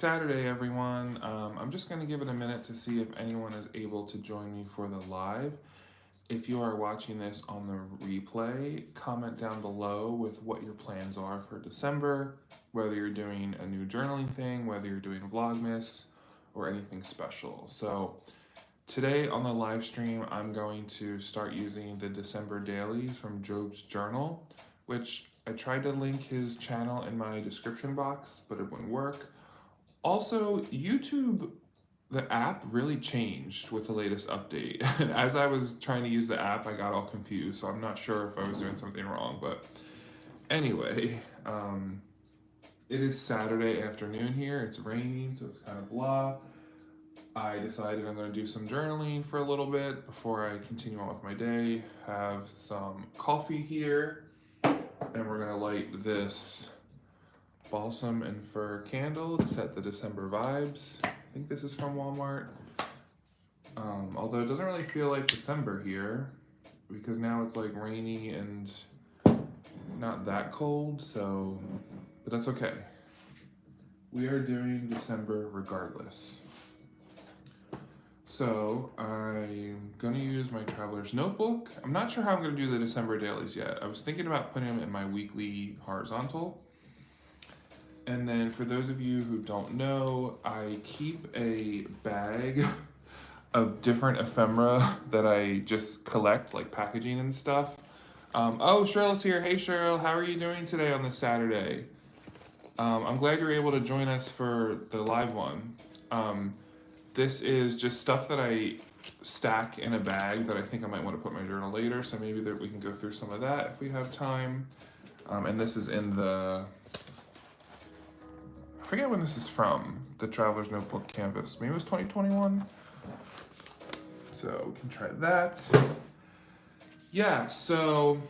Saturday, everyone. I'm just going to give it a minute to see if anyone is able to join me for the live. If you are watching this on the replay, comment down below with what your plans are for December, whether you're doing a new journaling thing, whether you're doing Vlogmas, or anything special. So, today on the live stream, I'm going to start using the December Dailies from Job's Journal, which I tried to link his channel in my description box, but it wouldn't work. Also, YouTube, the app really changed with the latest update. And as I was trying to use the app, I got all confused. So I'm not sure if I was doing something wrong. But anyway, it is Saturday afternoon here. It's raining, so it's kind of blah. I decided I'm going to do some journaling for a little bit before I continue on with my day. Have some coffee here, and we're going to light this balsam and fir candle to set the December vibes. I think this is from Walmart. Although it doesn't really feel like December here because now it's like rainy and not that cold, but that's okay. We are doing December regardless. So I'm gonna use my traveler's notebook. I'm not sure how I'm gonna do the December dailies yet. I was thinking about putting them in my weekly horizontal. And then for those of you who don't know, I keep a bag of different ephemera that I just collect, like packaging and stuff. Oh, Cheryl's here. Hey, Cheryl, how are you doing today on this Saturday? I'm glad you're able to join us for the live one. This is just stuff that I stack in a bag that I think I might want to put in my journal later, so maybe that we can go through some of that if we have time. And this is in the... I forget when this is from, the Traveler's Notebook Canvas. Maybe it was 2021. So we can try that. Yeah, so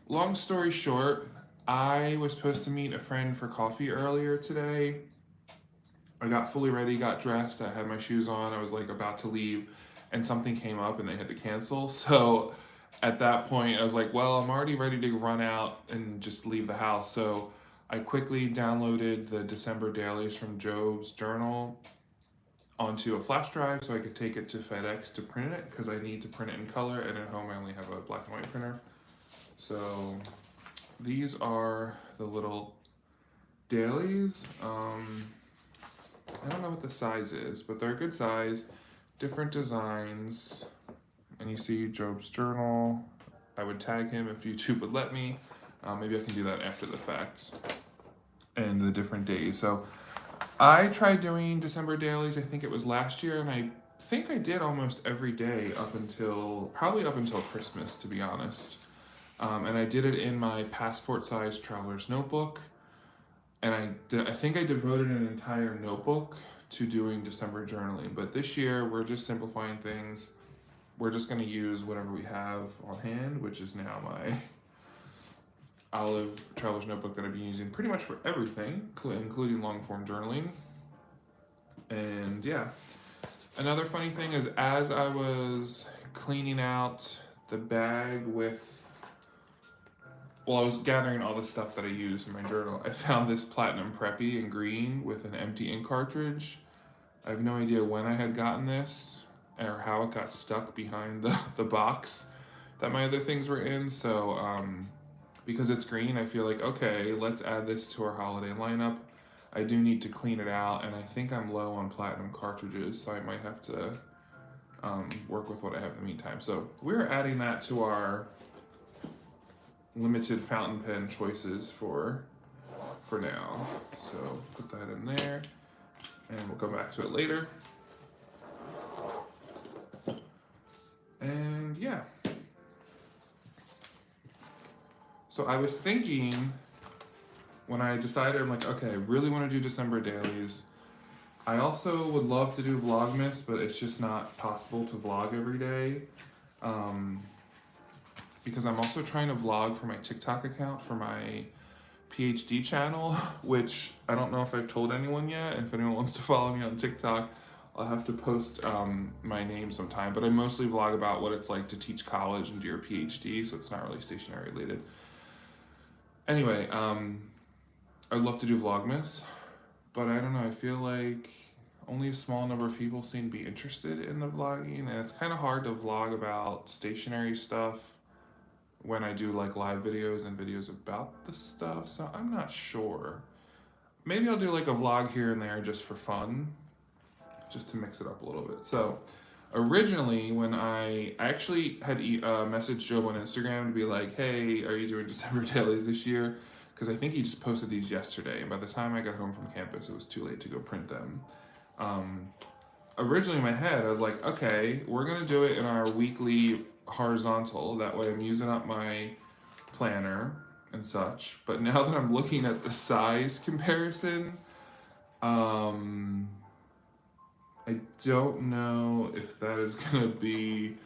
long story short, I was supposed to meet a friend for coffee earlier today. I got fully ready, got dressed, I had my shoes on, I was like about to leave, and something came up and they had to cancel. So at that point, I was like, well, I'm already ready to run out and just leave the house. So I quickly downloaded the December dailies from Job's Journal onto a flash drive so I could take it to FedEx to print it because I need to print it in color, and at home I only have a black and white printer. So these are the little dailies. I don't know what the size is, but they're a good size, different designs. And you see Job's Journal. I would tag him if YouTube would let me. Maybe I can do that after the fact. And the different days. So I tried doing December dailies, I think it was last year, and I think I did almost every day probably up until Christmas, to be honest. And I did it in my passport-sized traveler's notebook. And I think I devoted an entire notebook to doing December journaling. But this year, we're just simplifying things. We're just going to use whatever we have on hand, which is now my olive traveler's notebook that I've been using pretty much for everything, including long-form journaling. And yeah. Another funny thing is, as I was cleaning out the bag I was gathering all the stuff that I use in my journal, I found this Platinum Preppy in green with an empty ink cartridge. I have no idea when I had gotten this or how it got stuck behind the box that my other things were in. So because it's green, I feel like, okay, let's add this to our holiday lineup. I do need to clean it out, and I think I'm low on platinum cartridges, so I might have to work with what I have in the meantime. So we're adding that to our limited fountain pen choices for now. So put that in there, and we'll come back to it later. And yeah. So I was thinking, when I decided, I'm like, okay, I really want to do December dailies. I also would love to do Vlogmas, but it's just not possible to vlog every day. Because I'm also trying to vlog for my TikTok account for my PhD channel, which I don't know if I've told anyone yet. If anyone wants to follow me on TikTok, I'll have to post my name sometime. But I mostly vlog about what it's like to teach college and do your PhD, so it's not really stationery related. Anyway, I'd love to do Vlogmas, but I don't know, I feel like only a small number of people seem to be interested in the vlogging, and it's kind of hard to vlog about stationery stuff when I do like live videos and videos about the stuff, so I'm not sure. Maybe I'll do like a vlog here and there just for fun, just to mix it up a little bit. So originally, when I actually had messaged Job on Instagram to be like, hey, are you doing December dailies this year? Because I think he just posted these yesterday, and by the time I got home from campus, it was too late to go print them. Originally in my head, I was like, okay, we're gonna do it in our weekly horizontal. That way I'm using up my planner and such. But now that I'm looking at the size comparison, I don't know if that is gonna be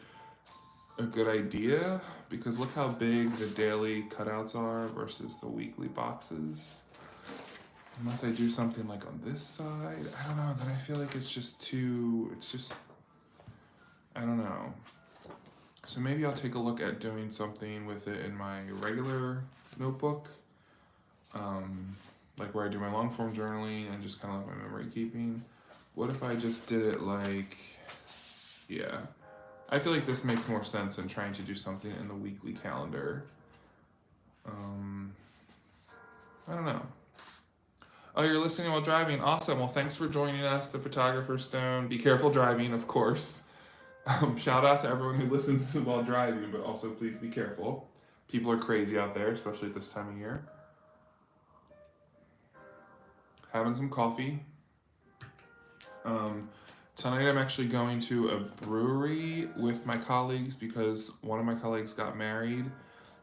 a good idea, because look how big the daily cutouts are versus the weekly boxes. Unless I do something like on this side, I don't know, then I feel like it's just, I don't know. So maybe I'll take a look at doing something with it in my regular notebook, like where I do my long form journaling and just kind of like my memory keeping. What if I just did it like, yeah. I feel like this makes more sense than trying to do something in the weekly calendar. I don't know. Oh, you're listening while driving. Awesome. Well, thanks for joining us, the Photographer Stone. Be careful driving, of course. Shout out to everyone who listens while driving, but also please be careful. People are crazy out there, especially at this time of year. Having some coffee. Tonight I'm actually going to a brewery with my colleagues because one of my colleagues got married.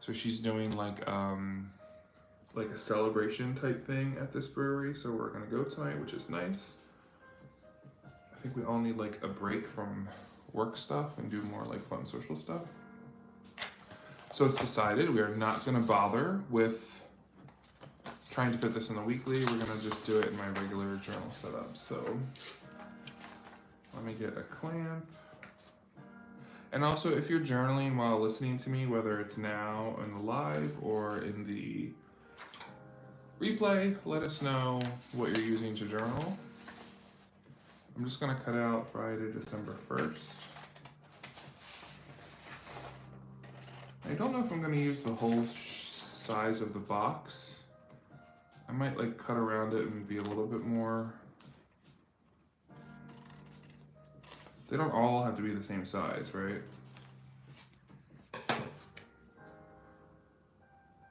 So she's doing like a celebration type thing at this brewery. So we're gonna go tonight, which is nice. I think we all need like a break from work stuff and do more like fun social stuff. So it's decided we are not gonna bother with trying to fit this in the weekly. We're gonna just do it in my regular journal setup. So let me get a clamp. And also, if you're journaling while listening to me, whether it's now in the live or in the replay, let us know what you're using to journal. I'm just gonna cut out Friday, December 1st. I don't know if I'm gonna use the whole size of the box. I might like cut around it and be a little bit more. They don't all have to be the same size, right?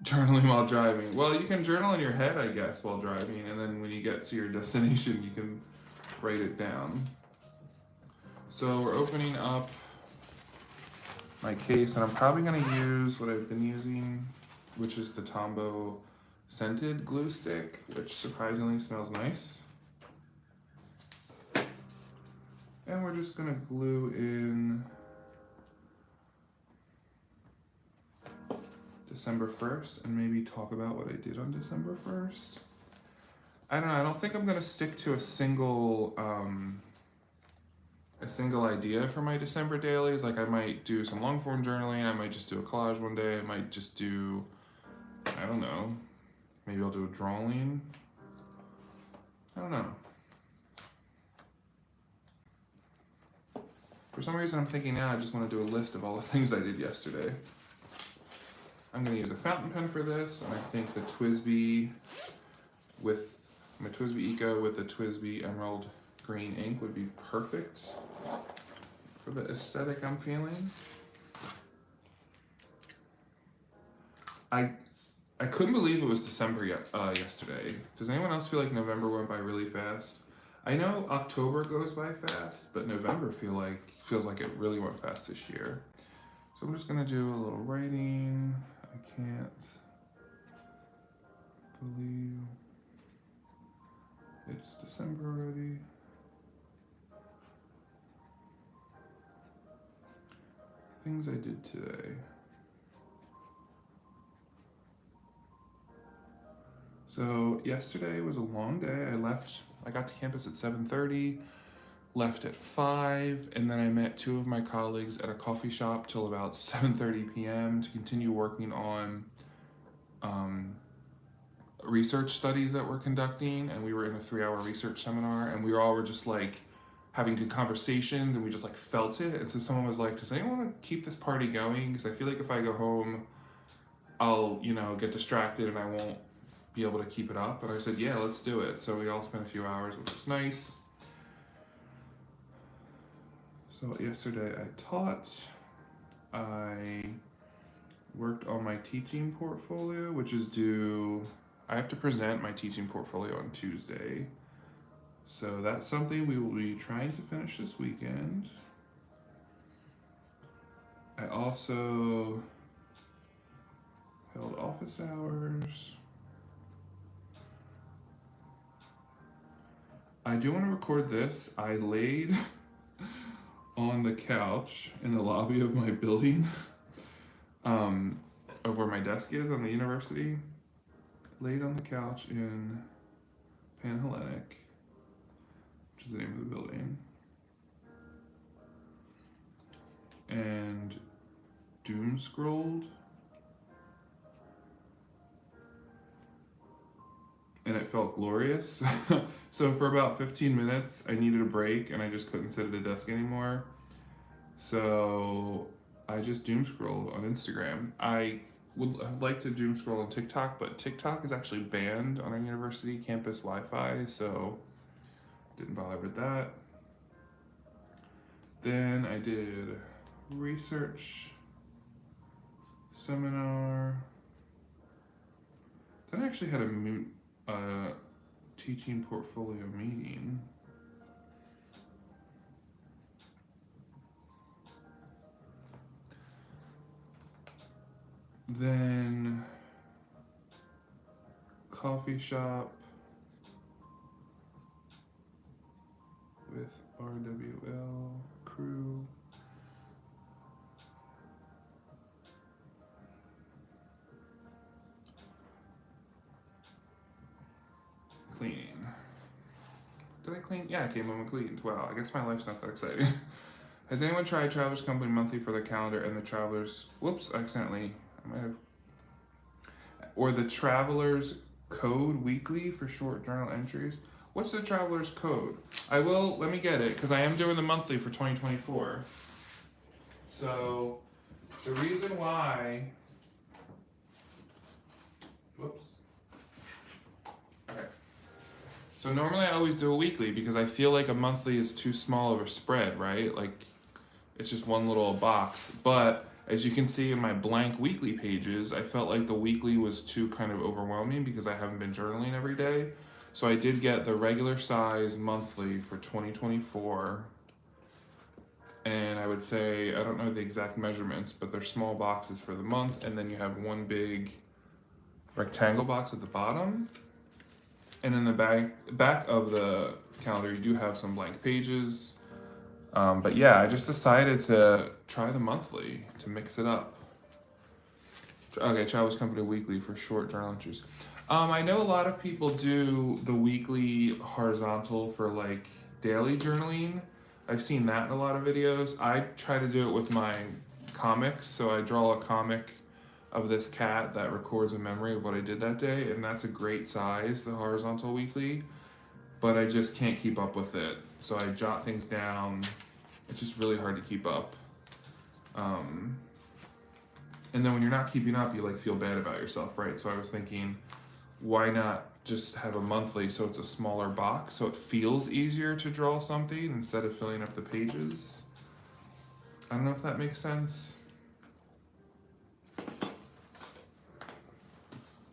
Journaling while driving. Well, you can journal in your head, I guess, while driving, and then when you get to your destination, you can write it down. So we're opening up my case, and I'm probably gonna use what I've been using, which is the Tombow scented glue stick, which surprisingly smells nice. And we're just gonna glue in December 1st and maybe talk about what I did on December 1st. I don't know, I don't think I'm gonna stick to a single idea for my December dailies. Like I might do some long form journaling, I might just do a collage one day, I might just do, I don't know, maybe I'll do a drawing. I don't know. For some reason I'm thinking now I just want to do a list of all the things I did yesterday. I'm going to use a fountain pen for this, and I think the TWSBI with my TWSBI Eco with the TWSBI Emerald Green ink would be perfect for the aesthetic I'm feeling. I couldn't believe it was December yesterday. Does anyone else feel like November went by really fast? I know October goes by fast, but November feels like it really went fast this year. So I'm just gonna do a little writing. I can't believe it's December already. Things I did today. So yesterday was a long day. I got to campus at 7:30, left at 5, and then I met two of my colleagues at a coffee shop till about 7:30 p.m. to continue working on research studies that we're conducting, and we were in a 3-hour research seminar, and we all were just like having good conversations, and we just like felt it. And so someone was like, does anyone want to keep this party going? Because I feel like if I go home, I'll, get distracted and I won't be able to keep it up. And I said, yeah, let's do it. So we all spent a few hours, which was nice. So yesterday I taught. I worked on my teaching portfolio, which is due. I have to present my teaching portfolio on Tuesday. So that's something we will be trying to finish this weekend. I also held office hours. I do want to record this. I laid on the couch in the lobby of my building, of where my desk is on the university. Laid on the couch in Panhellenic, which is the name of the building, and doom scrolled, and it felt glorious. So for about 15 minutes, I needed a break, and I just couldn't sit at a desk anymore. So I just doom scrolled on Instagram. I would have liked to doom scroll on TikTok, but TikTok is actually banned on our university campus Wi-Fi, so didn't bother with that. Then I did research seminar. Then I actually had a teaching portfolio meeting. Then coffee shop with RWL crew. Cleaning. Did I clean? Yeah, I came home and cleaned. Wow, I guess my life's not that exciting. Has anyone tried Travelers Company Monthly for the calendar and the Travelers? Whoops, accidentally. I might have. Or the Travelers Code Weekly for short journal entries. What's the Travelers Code? Let me get it, because I am doing the monthly for 2024. So, the reason why. Whoops. Okay. So normally I always do a weekly because I feel like a monthly is too small of a spread, right? Like, it's just one little box. But as you can see in my blank weekly pages, I felt like the weekly was too kind of overwhelming because I haven't been journaling every day. So I did get the regular size monthly for 2024. And I would say, I don't know the exact measurements, but they're small boxes for the month. And then you have one big rectangle box at the bottom. And in the back of the calendar, you do have some blank pages. But yeah, I just decided to try the monthly to mix it up. Okay, Travelers Company Weekly for short journal entries. I know a lot of people do the weekly horizontal for like daily journaling. I've seen that in a lot of videos. I try to do it with my comics, so I draw a comic of this cat that records a memory of what I did that day, and that's a great size, the horizontal weekly, but I just can't keep up with it. So I jot things down. It's just really hard to keep up. And then when you're not keeping up, you like feel bad about yourself, right? So I was thinking, why not just have a monthly so it's a smaller box so it feels easier to draw something instead of filling up the pages? I don't know if that makes sense.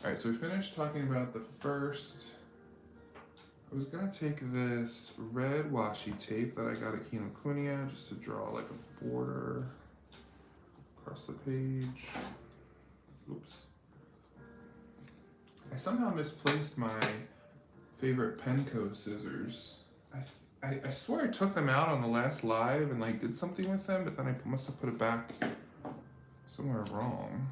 All right, so we finished talking about the first. I was gonna take this red washi tape that I got at Kinokuniya just to draw like a border across the page. Oops. I somehow misplaced my favorite Penco scissors. I swear I took them out on the last live and like did something with them, but then I must have put it back somewhere wrong.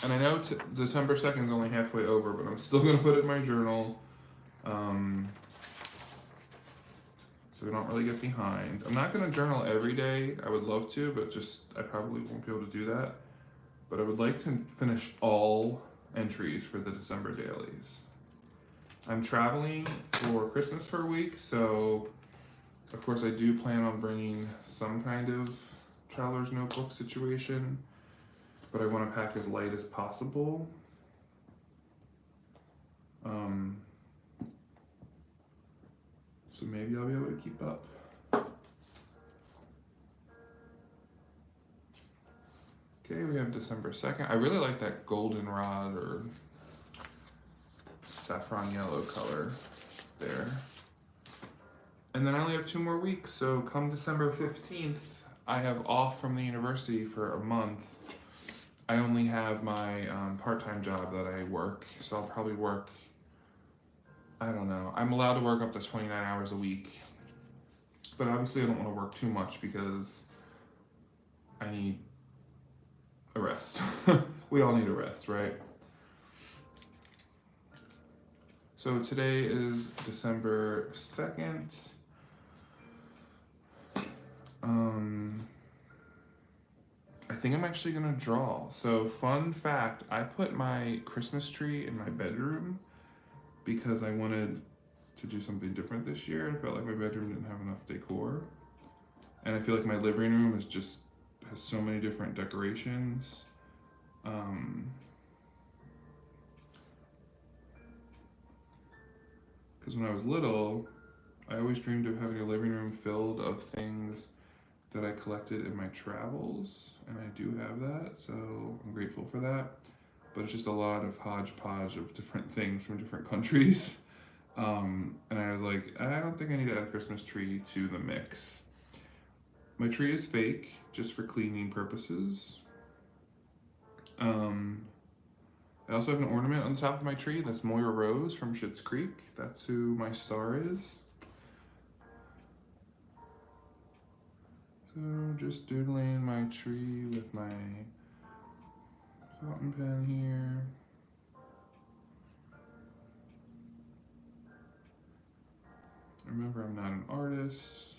And I know December 2nd is only halfway over, but I'm still going to put it in my journal. So so we don't really get behind. I'm not gonna journal every day. I would love to, but I probably won't be able to do that. But I would like to finish all entries for the December dailies. I'm traveling for Christmas for a week, so of course I do plan on bringing some kind of traveler's notebook situation, but I want to pack as light as possible. So maybe I'll be able to keep up. Okay, we have December 2nd. I really like that goldenrod or saffron yellow color there. And then I only have 2 more weeks, so come December 15th, I have off from the university for a month. I only have my part-time job that I work, so I'll probably work, I don't know. I'm allowed to work up to 29 hours a week, but obviously I don't want to work too much because I need a rest. We all need a rest, right? So today is December 2nd. I think I'm actually gonna draw. So fun fact, I put my Christmas tree in my bedroom because I wanted to do something different this year. I felt like my bedroom didn't have enough decor. And I feel like my living room has so many different decorations. Because when I was little, I always dreamed of having a living room filled of things that I collected in my travels, and I do have that, so I'm grateful for that. But it's just a lot of hodgepodge of different things from different countries. And I was like, I don't think I need to add a Christmas tree to the mix. My tree is fake, just for cleaning purposes. I also have an ornament on the top of my tree that's Moira Rose from Schitt's Creek. That's who my star is. So just doodling my tree with my fountain pen here. Remember, I'm not an artist.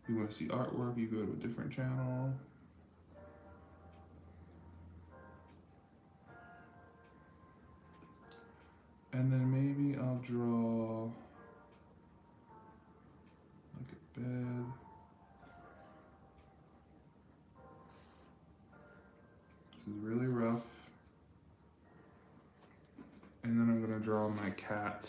If you want to see artwork, you go to a different channel. And then maybe I'll draw like a bed. This is really rough. And then I'm gonna draw my cat.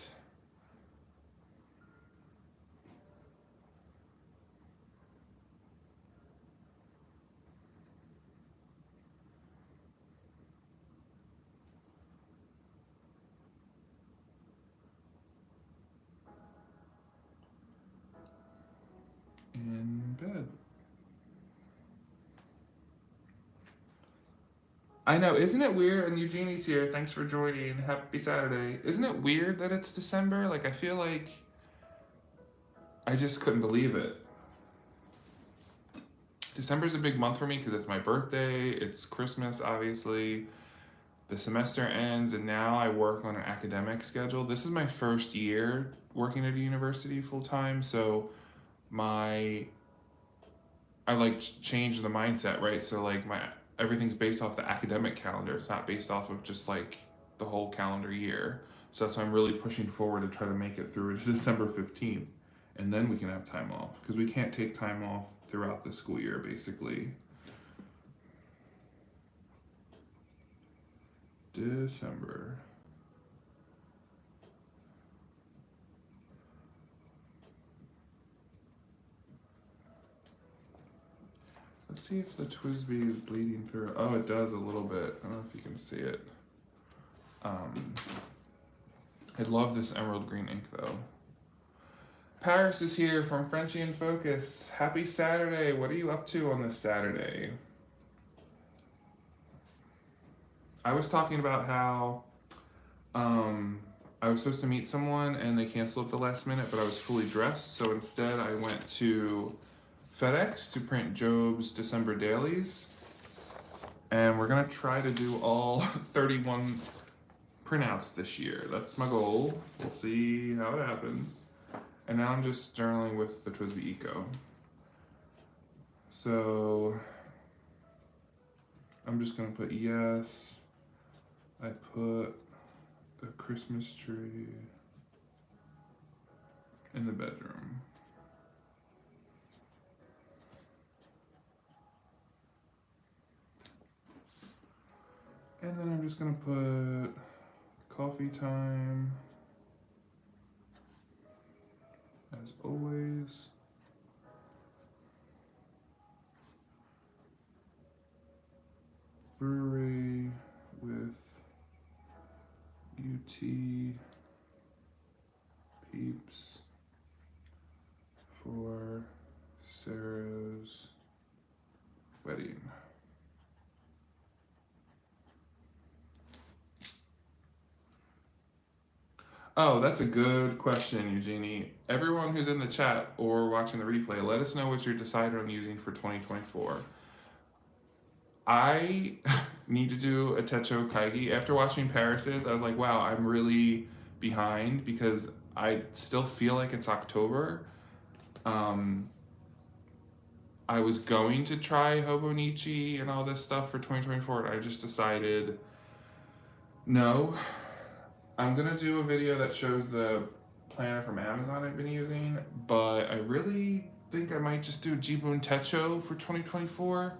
In bed. I know, isn't it weird? And Eugenie's here. Thanks for joining. Happy Saturday. Isn't it weird that it's December? Like, I feel like I just couldn't believe it. December's a big month for me because it's my birthday, it's Christmas, obviously. The semester ends, and now I work on an academic schedule. This is my first year working at a university full time, so I like changed the mindset, right? So like everything's based off the academic calendar. It's not based off of just like the whole calendar year. So that's why I'm really pushing forward to try to make it through to December 15th. And then we can have time off, because we can't take time off throughout the school year, basically. December. Let's see if the Twisby is bleeding through. Oh, it does a little bit. I don't know if you can see it. I love this emerald green ink though. Paris is here from Frenchie in Focus. Happy Saturday. What are you up to on this Saturday? I was talking about how I was supposed to meet someone and they canceled at the last minute, but I was fully dressed. So instead I went to FedEx to print Job's December Dailies. And we're gonna try to do all 31 printouts this year. That's my goal. We'll see how it happens. And now I'm just journaling with the Twisby Eco. So I'm just gonna put yes. I put a Christmas tree in the bedroom. And then I'm just gonna put coffee time, as always. Brewery with UT peeps for Sarah's wedding. Oh, that's a good question, Eugenie. Everyone who's in the chat or watching the replay, let us know what you're decided on using for 2024. I need to do a Techo Kaigi. After watching Paris's, I was like, wow, I'm really behind because I still feel like it's October. I was going to try Hobonichi and all this stuff for 2024, and I just decided, no. I'm gonna do a video that shows the planner from Amazon I've been using, but I really think I might just do Jibun Techo for 2024.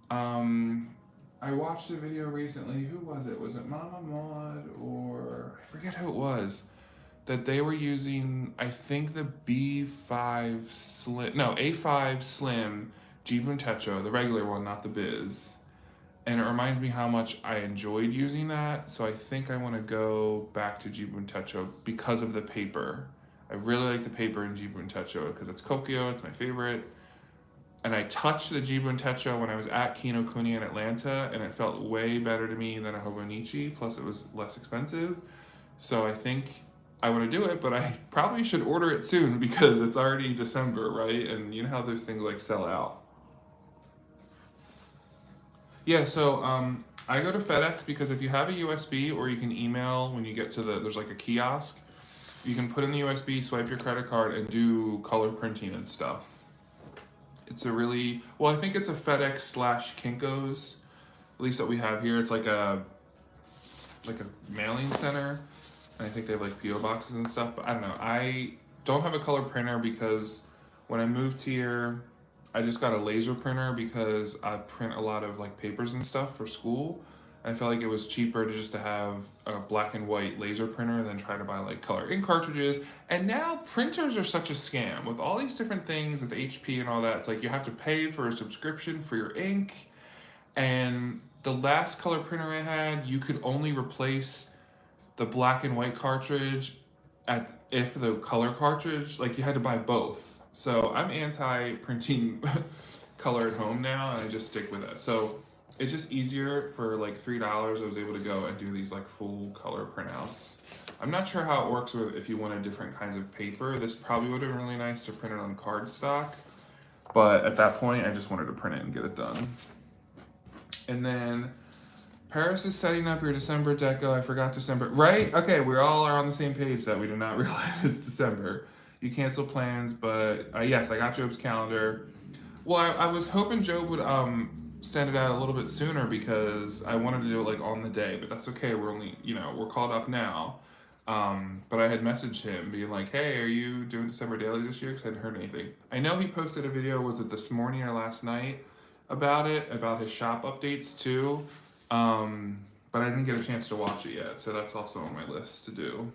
I watched a video recently. Who was it? Was it Mama Maud or I forget who it was? That they were using, I think the B5 Slim, no, A5 Slim Jibun Techo, the regular one, not the Biz. And it reminds me how much I enjoyed using that, so I think I want to go back to Jibun Techo because of the paper. I really like the paper in Jibun Techo because it's Kokyo, it's my favorite. And I touched the Jibun Techo when I was at Kinokuni in Atlanta, and it felt way better to me than a Hobonichi, plus it was less expensive. So I think I want to do it, but I probably should order it soon because it's already December, right? And you know how those things like sell out. Yeah, so I go to FedEx because if you have a USB or you can email when you get to there's like a kiosk, you can put in the USB, swipe your credit card, and do color printing and stuff. It's a really, well, I think it's a FedEx / Kinko's, at least that we have here. It's like a mailing center, and I think they have like PO boxes and stuff. But I don't know. I don't have a color printer because when I moved here, I just got a laser printer because I print a lot of like papers and stuff for school. And I felt like it was cheaper to have a black and white laser printer than try to buy like color ink cartridges. And now printers are such a scam with all these different things with HP and all that. It's like you have to pay for a subscription for your ink. And the last color printer I had, you could only replace the black and white cartridge if the color cartridge, like you had to buy both. So I'm anti printing color at home now, and I just stick with it. So it's just easier for like $3. I was able to go and do these like full color printouts. I'm not sure how it works with if you wanted different kinds of paper. This probably would have been really nice to print it on cardstock, but at that point, I just wanted to print it and get it done. And then Paris is setting up your December deco. I forgot December. Right? Okay, we all are on the same page that we did not realize it's December. You cancel plans, but yes, I got Job's calendar. Well, I was hoping Job would send it out a little bit sooner because I wanted to do it like on the day, but that's okay. We're only, we're caught up now. But I had messaged him being like, hey, are you doing December Dailies this year? Because I hadn't heard anything. I know he posted a video, was it this morning or last night, about his shop updates too. But I didn't get a chance to watch it yet, so that's also on my list to do.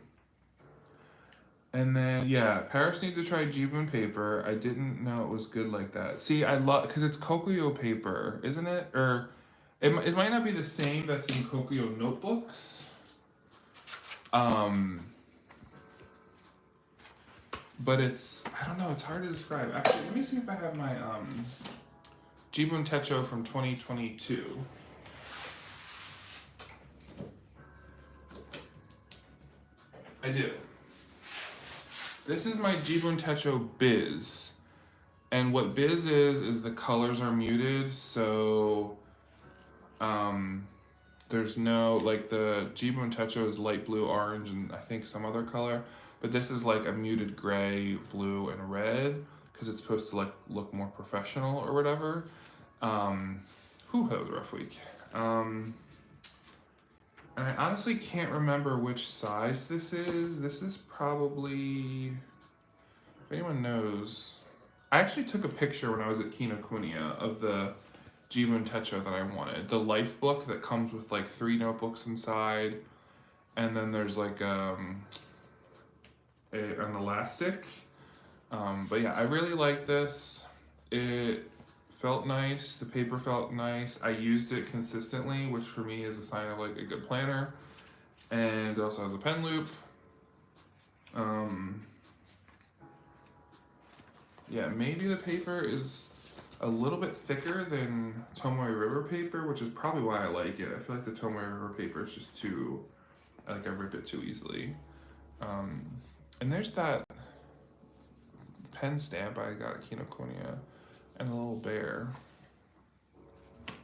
And then, yeah, Paris needs to try Jibun paper. I didn't know it was good like that. See, I love, because it's Kokuyo paper, isn't it? Or, it might not be the same that's in Kokuyo notebooks. But it's, I don't know, it's hard to describe. Actually, let me see if I have my Jibun Techo from 2022. I do. This is my Jibun Techo Biz. And what Biz is the colors are muted, so There's no, like the Jibo Techo is light blue, orange, and I think some other color. But this is like a muted gray, blue, and red because it's supposed to like look more professional or whatever. That was a rough week. And I honestly can't remember which size this is. This is probably, if anyone knows, I actually took a picture when I was at Kinokuniya of the Jibo Techo that I wanted. The life book that comes with like 3 notebooks inside, and then there's like an elastic. But yeah, I really like this. It felt nice. The paper felt nice. I used it consistently, which for me is a sign of like a good planner. And it also has a pen loop. Yeah, maybe the paper is a little bit thicker than Tomoe River paper, which is probably why I like it. I feel like the Tomoe River paper is just too, I rip it too easily. And there's that pen stamp I got at Kinokuniya and the little bear.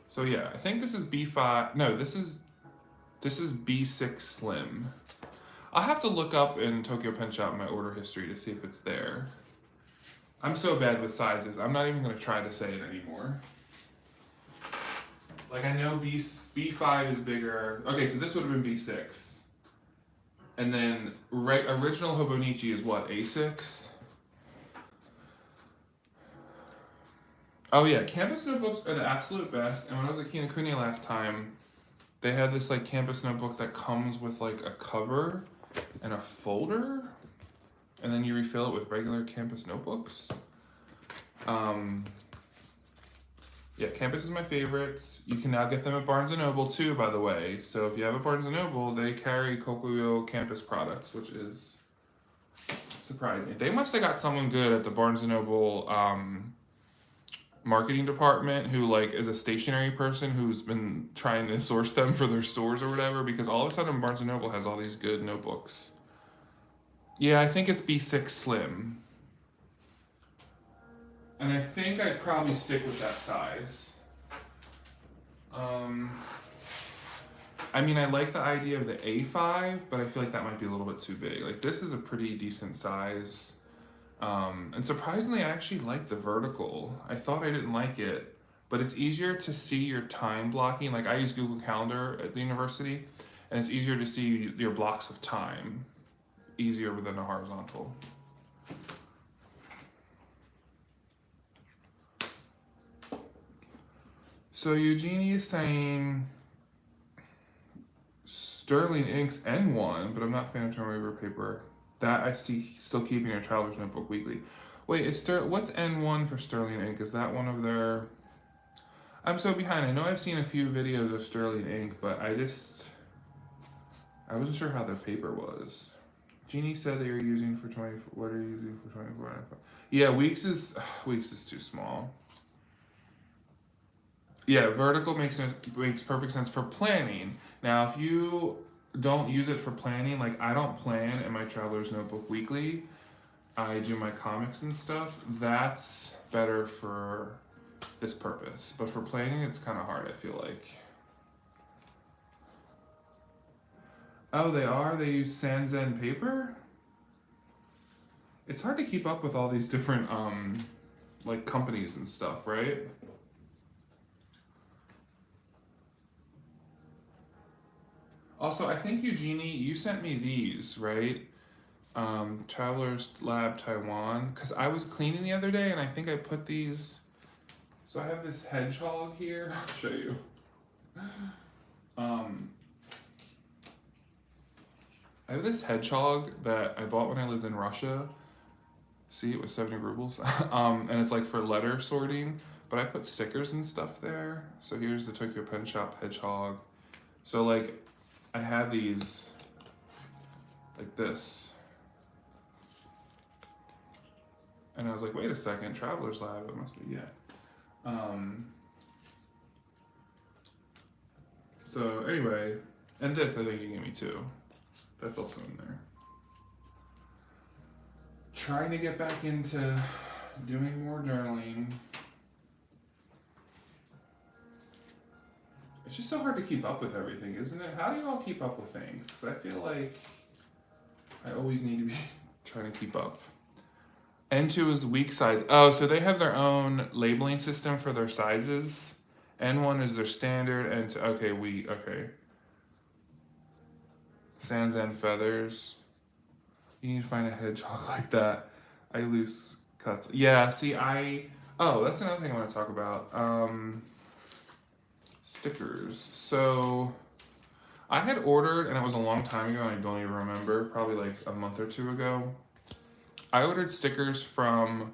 So yeah, I think this is B5. No, this is B6 Slim. I'll have to look up in Tokyo Pen Shop my order history to see if it's there. I'm so bad with sizes. I'm not even gonna try to say it anymore. Like I know B5 is bigger. Okay, so this would have been B6. And then original Hobonichi is what, A6? Oh yeah, campus notebooks are the absolute best. And when I was at Kinokuniya last time, they had this like campus notebook that comes with like a cover and a folder, and then you refill it with regular campus notebooks. Yeah, campus is my favorite. You can now get them at Barnes & Noble too, by the way. So if you have a Barnes & Noble, they carry Kokuyo campus products, which is surprising. They must have got someone good at the Barnes & Noble marketing department who like is a stationery person who's been trying to source them for their stores or whatever, because all of a sudden Barnes & Noble has all these good notebooks. Yeah, I think it's B6 Slim. And I think I'd probably stick with that size. I mean, I like the idea of the A5, but I feel like that might be a little bit too big. Like this is a pretty decent size. And surprisingly, I actually like the vertical. I thought I didn't like it, but it's easier to see your time blocking. Like I use Google Calendar at the university, and it's easier to see your blocks of time, easier than a horizontal. So Eugenie is saying Sterling Inks N1, but I'm not a fan of Tomoe River paper. That I still keep in your Traveler's Notebook Weekly. Wait, what's N1 for Sterling Ink? Is that one of their... I'm so behind. I know I've seen a few videos of Sterling Ink, but I wasn't sure how their paper was. Jeannie said they were using for 20. What are you using for 24? Yeah, Weeks is too small. Yeah, vertical makes perfect sense for planning. Now, if you don't use it for planning, like I don't plan in my Traveler's Notebook Weekly, I do my comics and stuff, that's better for this purpose. But for planning, it's kind of hard, I feel like. Oh, they are? They use Sanzen paper? It's hard to keep up with all these different, like, companies and stuff, right? Also, I think, Eugenie, you sent me these, right? Traveler's Lab Taiwan. Because I was cleaning the other day, and I think I put these... So I have this hedgehog here. I'll show you. I have this hedgehog that I bought when I lived in Russia. See, it was 70 rubles. And it's like for letter sorting. But I put stickers and stuff there. So here's the Tokyo Pen Shop hedgehog. So like, I had these like this. And I was like, wait a second, Traveler's Lab, it must be, yeah. So anyway, and this I think you gave me too. That's also in there. Trying to get back into doing more journaling. I It's just so hard to keep up with everything, isn't it? How do you all keep up with things? Because I feel like I always need to be trying to keep up. N2 is week size. Oh, so they have their own labeling system for their sizes. N1 is their standard, and okay, okay. Sands and feathers. You need to find a hedgehog like that. I loose cuts. Yeah, see, oh, that's another thing I want to talk about. Stickers. So I had ordered, and it was a long time ago, and I don't even remember, probably like a month or two ago. I ordered stickers from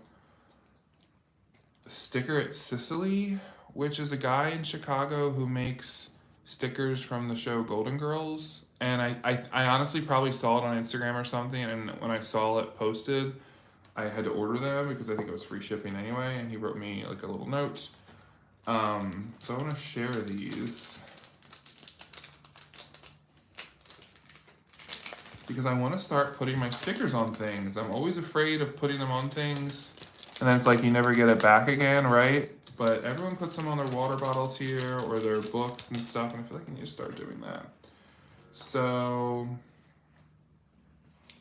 Sticker at Sicily, which is a guy in Chicago who makes stickers from the show Golden Girls. And I honestly probably saw it on Instagram or something, and when I saw it posted, I had to order them because I think it was free shipping anyway, and he wrote me like a little note. So I want to share these because I want to start putting my stickers on things. I'm always afraid of putting them on things, and then it's like you never get it back again, right? But everyone puts them on their water bottles here or their books and stuff, and I feel like I need to start doing that. So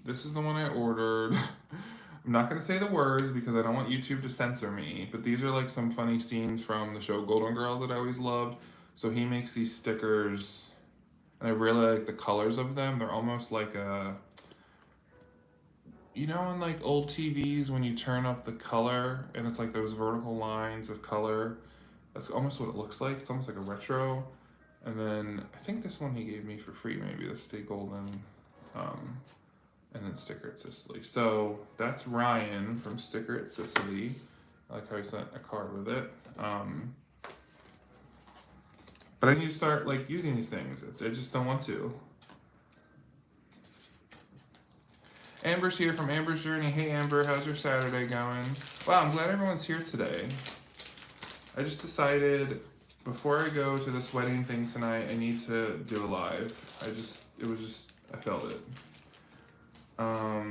this is the one I ordered. I'm not going to say the words because I don't want YouTube to censor me, but these are like some funny scenes from the show Golden Girls that I always loved. So he makes these stickers, and I really like the colors of them. They're almost like you know, on like old TVs when you turn up the color and it's like those vertical lines of color. That's almost what it looks like. It's almost like a retro. And then I think this one he gave me for free, maybe the Stay Golden. And then Sticker at Sicily. So that's Ryan from Sticker at Sicily. I like how he sent a card with it. But I need to start like using these things. I just don't want to. Amber's here from Amber's Journey. Hey Amber, how's your Saturday going? Wow, I'm glad everyone's here today. I just decided before I go to this wedding thing tonight, I need to do a live. I felt it. I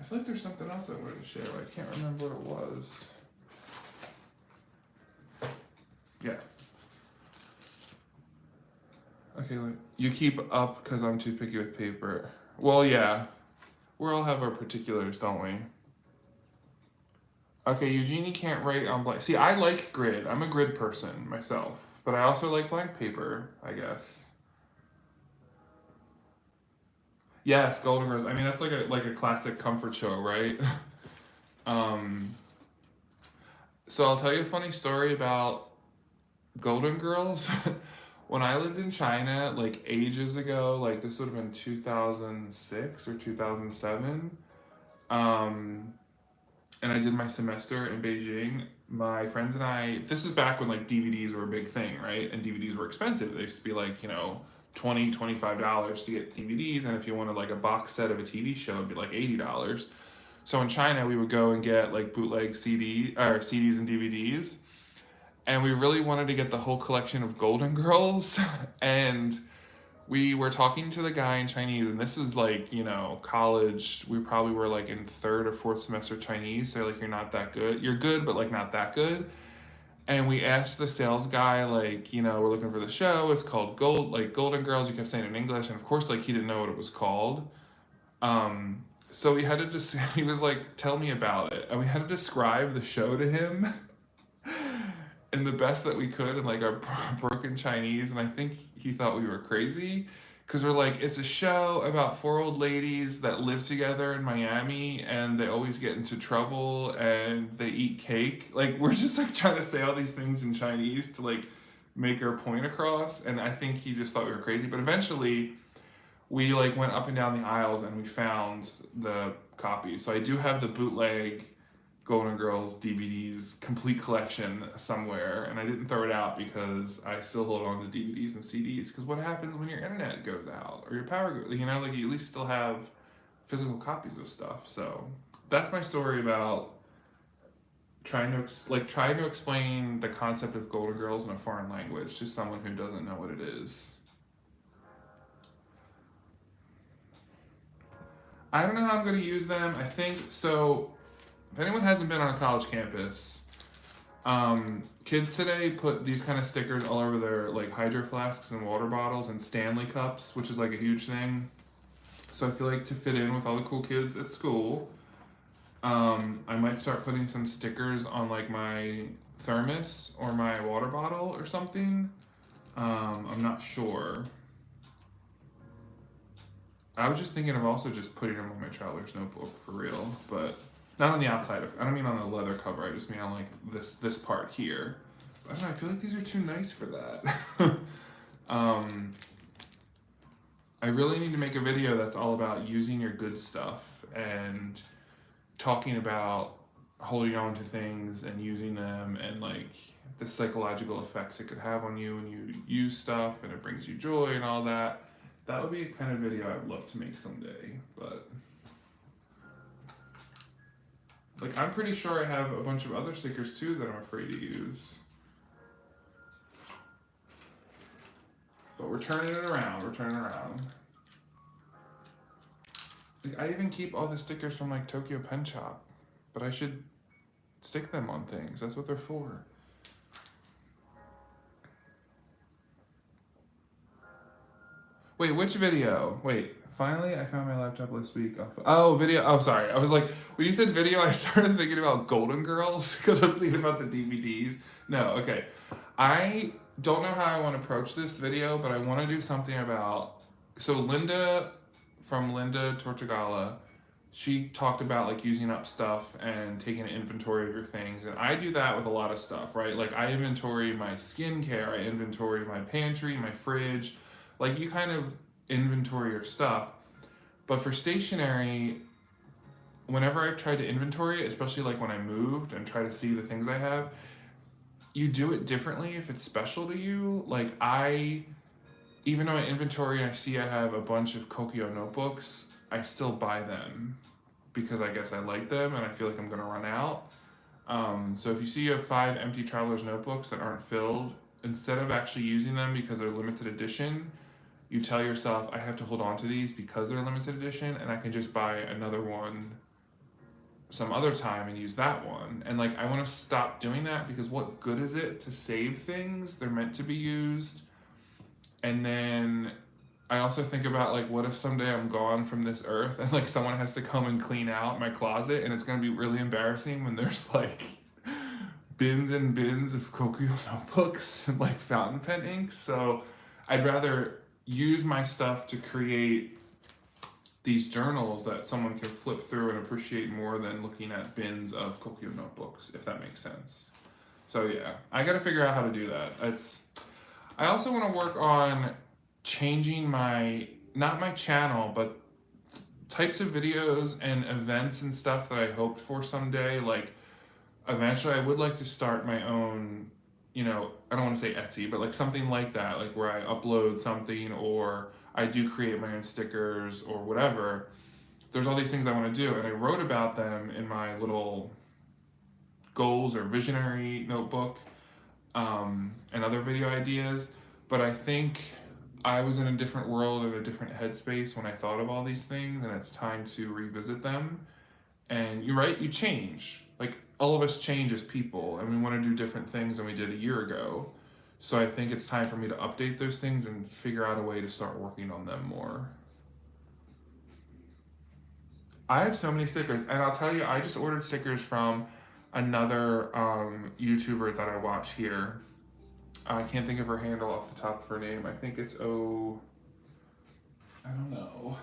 feel like there's something else I wanted to share, but I can't remember what it was. Yeah. Okay, you keep up because I'm too picky with paper. Well, yeah. We all have our particulars, don't we? Okay, Eugenie can't write on blank. See, I like grid. I'm a grid person myself, but I also like blank paper, I guess. Yes, Golden Girls. I mean, that's like a classic comfort show, right? So I'll tell you a funny story about Golden Girls. When I lived in China, like ages ago, like this would have been 2006 or 2007, and I did my semester in Beijing, my friends and I, this is back when like DVDs were a big thing, right? And DVDs were expensive. They used to be like, you know, $20, $25 to get DVDs, and if you wanted like a box set of a TV show, it'd be like $80. So in China, we would go and get like bootleg CDs and DVDs, and we really wanted to get the whole collection of Golden Girls, and we were talking to the guy in Chinese, and this was like, you know, college. We probably were like in third or fourth semester Chinese, so like you're not that good. You're good, but like not that good. And we asked the sales guy, like, you know, we're looking for the show. It's called Golden Girls. You kept saying it in English, and of course, like he didn't know what it was called. So we had to just he was like, tell me about it, and we had to describe the show to him in the best that we could in like our broken Chinese, and I think he thought we were crazy because we're like, it's a show about four old ladies that live together in Miami and they always get into trouble and they eat cake. Like we're just like trying to say all these things in Chinese to like make our point across, and I think he just thought we were crazy. But eventually we like went up and down the aisles and we found the copies. So I do have the bootleg Golden Girls DVDs complete collection somewhere, and I didn't throw it out because I still hold on to DVDs and CDs, because what happens when your internet goes out or your power goes, you know, like you at least still have physical copies of stuff. So that's my story about trying to explain the concept of Golden Girls in a foreign language to someone who doesn't know what it is. I don't know how I'm going to use them. I think so. If anyone hasn't been on a college campus, Kids today put these kind of stickers all over their like hydro flasks and water bottles and Stanley cups, which is like a huge thing. So I feel like to fit in with all the cool kids at school, I might start putting some stickers on like my thermos or my water bottle or something. I'm not sure. I was just thinking of also just putting them on my traveler's notebook for real, but not on the outside. I don't mean on the leather cover. I just mean on like this part here. I don't know. I feel like these are too nice for that. I really need to make a video that's all about using your good stuff and talking about holding on to things and using them and like the psychological effects it could have on you when you use stuff and it brings you joy and all that. That would be a kind of video I'd love to make someday, but like I'm pretty sure I have a bunch of other stickers too that I'm afraid to use. But we're turning it around, Like I even keep all the stickers from like Tokyo Pen Shop, but I should stick them on things. That's what they're for. Wait, which video? Wait, finally I found my laptop last week. Oh, video. Oh, sorry. I was like, when you said video, I started thinking about Golden Girls because I was thinking about the DVDs. No, okay. I don't know how I want to approach this video, but I want to do something about. So Linda from Linda Tortugala, she talked about like using up stuff and taking an inventory of your things, and I do that with a lot of stuff, right? Like I inventory my skincare, I inventory my pantry, my fridge. Like you kind of inventory your stuff. But for stationery, whenever I've tried to inventory it, especially like when I moved and try to see the things I have, you do it differently if it's special to you. Like even though I inventory and I see I have a bunch of Kokio notebooks, I still buy them because I guess I like them and I feel like I'm gonna run out. So if you see you have 5 empty traveler's notebooks that aren't filled, instead of actually using them because they're limited edition, you tell yourself, I have to hold on to these because they're limited edition and I can just buy another one some other time and use that one. And like I want to stop doing that because what good is it to save things? They're meant to be used. And then I also think about like what if someday I'm gone from this earth and like someone has to come and clean out my closet and it's going to be really embarrassing when there's like bins and bins of Kokio notebooks and like fountain pen inks. So I'd rather use my stuff to create these journals that someone can flip through and appreciate more than looking at bins of Kokio notebooks, if that makes sense. So yeah, I gotta figure out how to do that. I also want to work on changing not my channel, but types of videos and events and stuff that I hoped for someday. Like eventually I would like to start my own, I don't want to say Etsy, but like something like that, like where I upload something or I do create my own stickers or whatever. There's all these things I want to do, and I wrote about them in my little goals or visionary notebook, and other video ideas. But I think I was in a different world and a different headspace when I thought of all these things, and it's time to revisit them. And you're right, you change. Like all of us change as people, and we want to do different things than we did a year ago. So I think it's time for me to update those things and figure out a way to start working on them more. I have so many stickers, and I'll tell you, I just ordered stickers from another YouTuber that I watch here. I can't think of her handle off the top of her name. I think it's I don't know.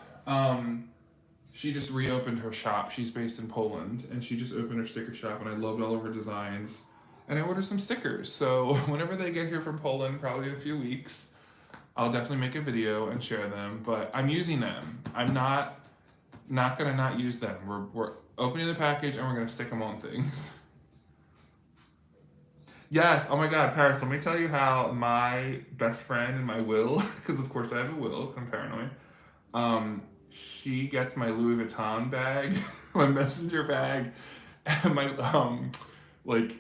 She just reopened her shop. She's based in Poland, and she just opened her sticker shop, and I loved all of her designs. And I ordered some stickers. So whenever they get here from Poland, probably in a few weeks, I'll definitely make a video and share them. But I'm using them. I'm not gonna not use them. We're opening the package and we're gonna stick them on things. Yes. Oh my God, Paris. Let me tell you how my best friend and my Will, because of course I have a Will, 'cause I'm paranoid. She gets my Louis Vuitton bag, my messenger bag, and my like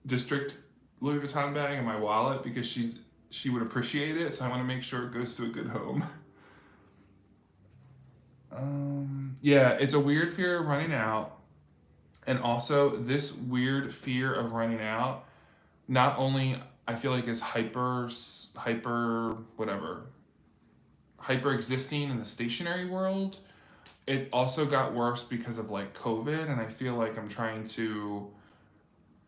district Louis Vuitton bag and my wallet because she would appreciate it. So I want to make sure it goes to a good home. Yeah, it's a weird fear of running out, and also this weird fear of running out not only I feel like is hyper whatever hyper existing in the stationery world, it also got worse because of like COVID, and I feel like I'm trying to,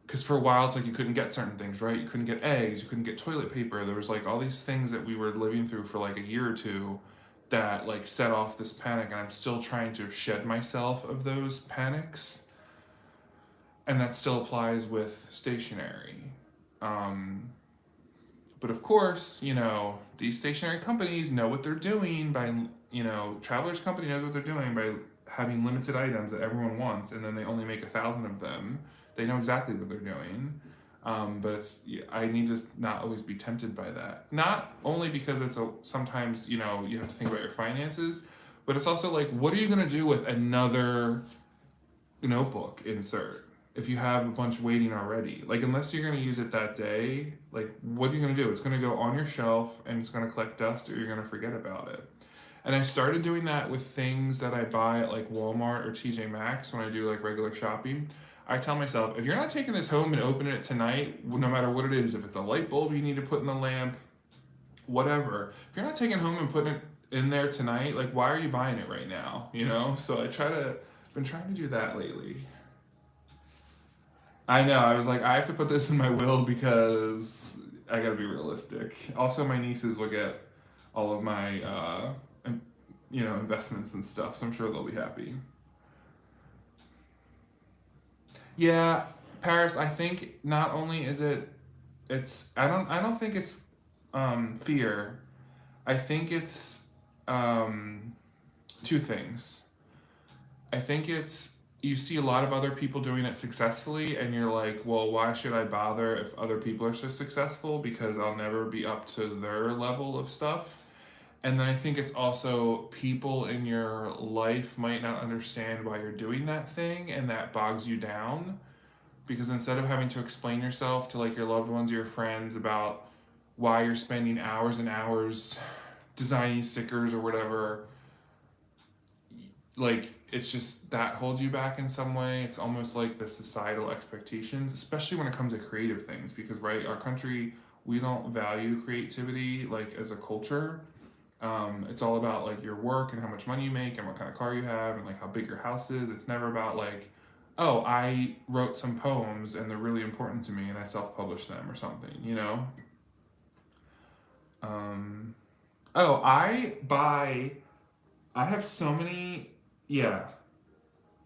because for a while it's like you couldn't get certain things, right? You couldn't get eggs, you couldn't get toilet paper. There was like all these things that we were living through for like a year or two that like set off this panic, and I'm still trying to shed myself of those panics, and that still applies with stationery. Um, but of course, these stationery companies know what they're doing by, Travelers Company knows what they're doing by having limited items that everyone wants, and then they only make 1,000 of them. They know exactly what they're doing. But I need to not always be tempted by that. Not only because sometimes, you have to think about your finances, but it's also like, what are you going to do with another notebook insert if you have a bunch waiting already? Like, unless you're going to use it that day, like, what are you going to do? It's going to go on your shelf and it's going to collect dust, or you're going to forget about it. And I started doing that with things that I buy at like Walmart or TJ Maxx when I do like regular shopping. I tell myself, if you're not taking this home and opening it tonight, no matter what it is, if it's a light bulb you need to put in the lamp, whatever, if you're not taking it home and putting it in there tonight, like, why are you buying it right now? So been trying to do that lately. I know. I was like, I have to put this in my will because I got to be realistic. Also, my nieces will get all of my, investments and stuff, so I'm sure they'll be happy. Yeah, Paris. I think not only is it's I don't think it's fear. I think it's um, two things. I think it's you see a lot of other people doing it successfully, and you're like, well, why should I bother if other people are so successful? Because I'll never be up to their level of stuff. And then I think it's also people in your life might not understand why you're doing that thing, and that bogs you down. Because instead of having to explain yourself to like your loved ones or your friends about why you're spending hours and hours designing stickers or whatever, like it's just that holds you back in some way. It's almost like the societal expectations, especially when it comes to creative things, because right, our country, we don't value creativity like as a culture. It's all about like your work and how much money you make and what kind of car you have and like how big your house is. It's never about like, oh, I wrote some poems and they're really important to me and I self-published them or something. um, oh, I have so many. Yeah,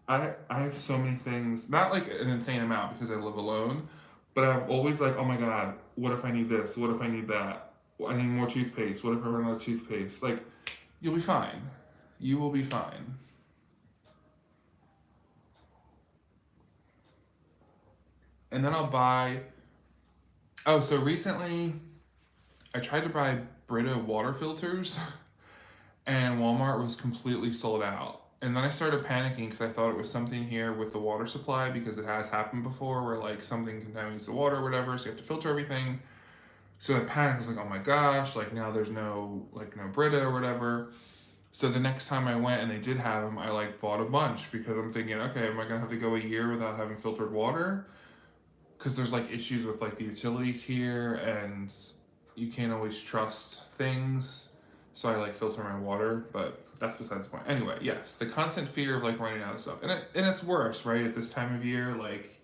I have so many things, not like an insane amount because I live alone, but I'm always like, oh my god, what if I need this? What if I need that? I need more toothpaste. What if I run out of toothpaste? Like, you'll be fine. You will be fine. And then I'll buy. Oh, so recently I tried to buy Brita water filters, and Walmart was completely sold out. And then I started panicking because I thought it was something here with the water supply, because it has happened before where like something contaminates the water or whatever, so you have to filter everything. So I panicked. I was like, oh my gosh, like now there's no Brita or whatever. So the next time I went and they did have them, I like bought a bunch because I'm thinking, okay, am I gonna have to go a year without having filtered water? Because there's like issues with like the utilities here, and you can't always trust things. So I like filter my water, but that's besides the point. Anyway, yes, the constant fear of like running out of stuff, and it's worse, right, at this time of year, like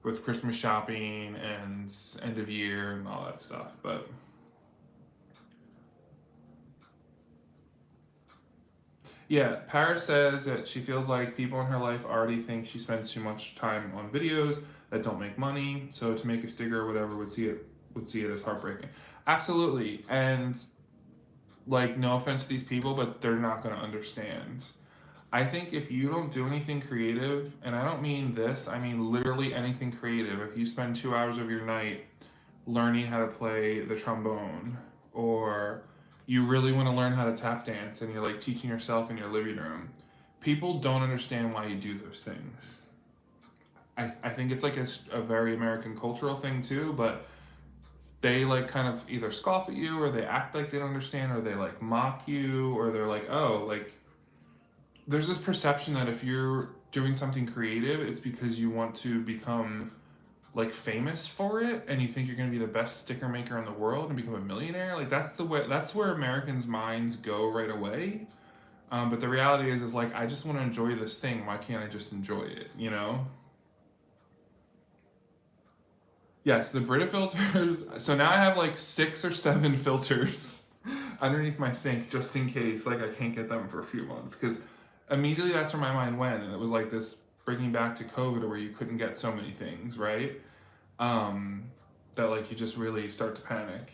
with Christmas shopping and end of year and all that stuff. But yeah, Paris says that she feels like people in her life already think she spends too much time on videos that don't make money. So to make a sticker or whatever would see it as heartbreaking. Absolutely. And like, no offense to these people, but they're not going to understand. I think if you don't do anything creative, and I don't mean this, I mean literally anything creative, if you spend 2 hours of your night learning how to play the trombone, or you really want to learn how to tap dance and you're like teaching yourself in your living room, people don't understand why you do those things. I think it's like a very American cultural thing too, but they like kind of either scoff at you, or they act like they don't understand, or they like mock you, or they're like, oh, like there's this perception that if you're doing something creative, it's because you want to become like famous for it and you think you're going to be the best sticker maker in the world and become a millionaire. Like that's the way, that's where Americans' minds go right away. But the reality is like, I just want to enjoy this thing. Why can't I just enjoy it, you know? Yes, the Brita filters. So now I have like 6 or 7 filters underneath my sink just in case like I can't get them for a few months. Because immediately that's where my mind went. And it was like this bringing back to COVID where you couldn't get so many things, right? Um, that like you just really start to panic.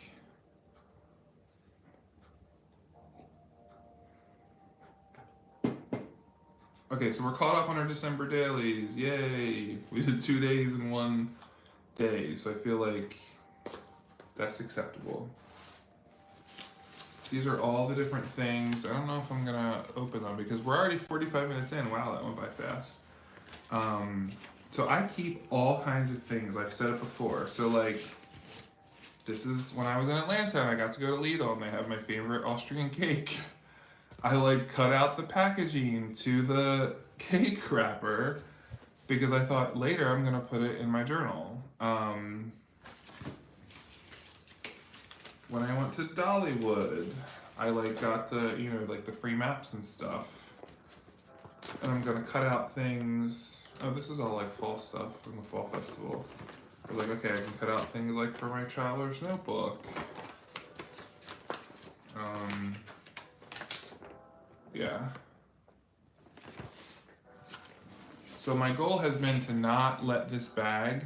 Okay, so we're caught up on our December dailies. Yay! We did 2 days in one day, so I feel like that's acceptable. These are all the different things. I don't know if I'm gonna open them because we're already 45 minutes in. Wow, that went by fast. So I keep all kinds of things. I've said it before. So like, this is when I was in Atlanta and I got to go to Lidl and they have my favorite Austrian cake. I like cut out the packaging to the cake wrapper because I thought later I'm gonna put it in my journal. When I went to Dollywood, I like got the, you know, like the free maps and stuff. And I'm gonna cut out things. Oh, this is all like fall stuff from the fall festival. I was like, okay, I can cut out things like for my traveler's notebook. Yeah. So my goal has been to not let this bag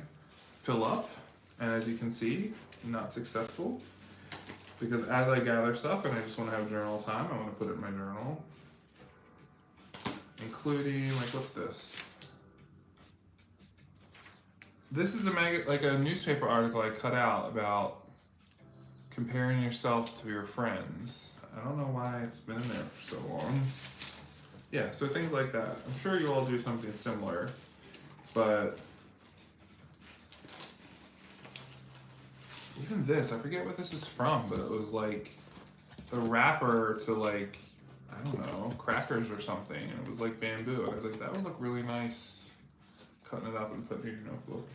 fill up. And as you can see, not successful. Because as I gather stuff and I just want to have journal time, I want to put it in my journal. Including, like, what's this? This is like a newspaper article I cut out about comparing yourself to your friends. I don't know why it's been in there for so long. Yeah, so things like that. I'm sure you all do something similar, but even this, I forget what this is from, but it was like the wrapper to like, I don't know, crackers or something, and it was like bamboo. And I was like, that would look really nice cutting it up and putting it in your notebook.